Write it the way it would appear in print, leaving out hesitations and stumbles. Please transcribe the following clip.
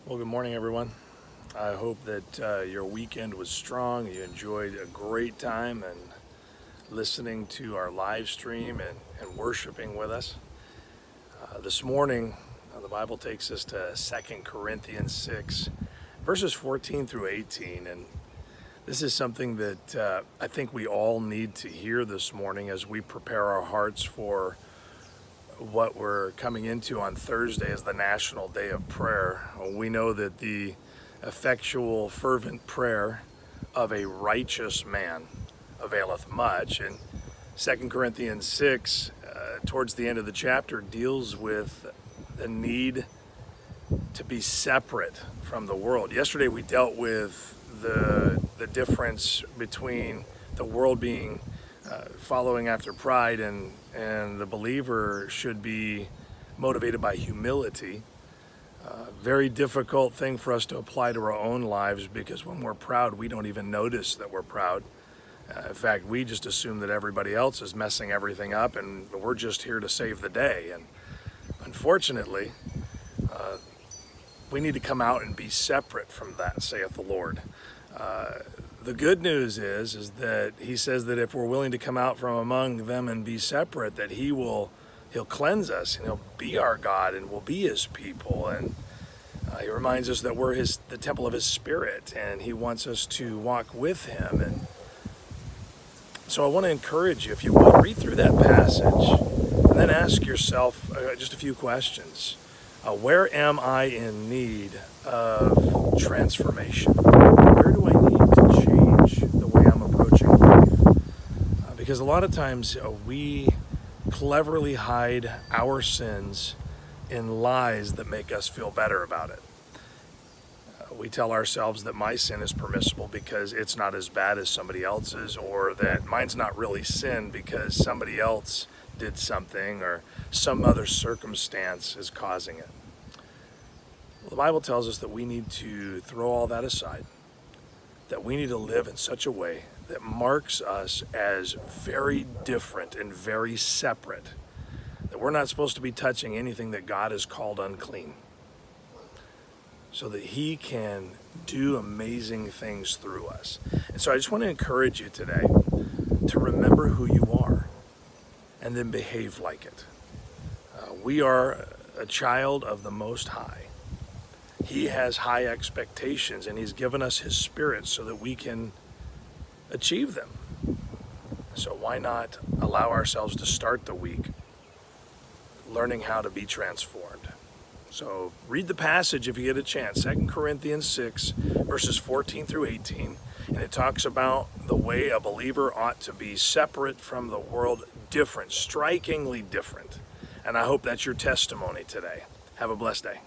Well, good morning, everyone. I hope that your weekend was strong. You enjoyed a great time and listening to our live stream and worshiping with us. This morning, the Bible takes us to 2 Corinthians 6, verses 14 through 18. And this is something that I think we all need to hear this morning as we prepare our hearts for what we're coming into on Thursday as the National Day of Prayer. We know that the effectual, fervent prayer of a righteous man availeth much. And 2 Corinthians 6, towards the end of the chapter, deals with the need to be separate from the world. Yesterday we dealt with the difference between the world being following after pride and the believer should be motivated by humility. Very difficult thing for us to apply to our own lives, because when we're proud, we don't even notice that we're proud. In fact, we just assume that everybody else is messing everything up and we're just here to save the day. And unfortunately, we need to come out and be separate from that, saith the Lord. The good news is that he says that if we're willing to come out from among them and be separate, that he'll cleanse us and he'll be our God and we'll be his people. And he reminds us that we're the temple of his Spirit, and he wants us to walk with him. And so I want to encourage you, if you would, read through that passage and then ask yourself just a few questions. Where am I in need of transformation? Where do I need to change the way I'm approaching life? Because a lot of times we cleverly hide our sins in lies that make us feel better about it. We tell ourselves that my sin is permissible because it's not as bad as somebody else's, or that mine's not really sin because somebody else did something or some other circumstance is causing it. Well, the Bible tells us that we need to throw all that aside, that we need to live in such a way that marks us as very different and very separate, that we're not supposed to be touching anything that God has called unclean, so that he can do amazing things through us. And so I just want to encourage you today to remember who you are and then behave like it. We are a child of the Most High. He has high expectations, and he's given us his Spirit so that we can achieve them. So why not allow ourselves to start the week learning how to be transformed? So read the passage if you get a chance, 2 Corinthians 6, verses 14 through 18, and it talks about the way a believer ought to be separate from the world, different, strikingly different. And I hope that's your testimony today. Have a blessed day.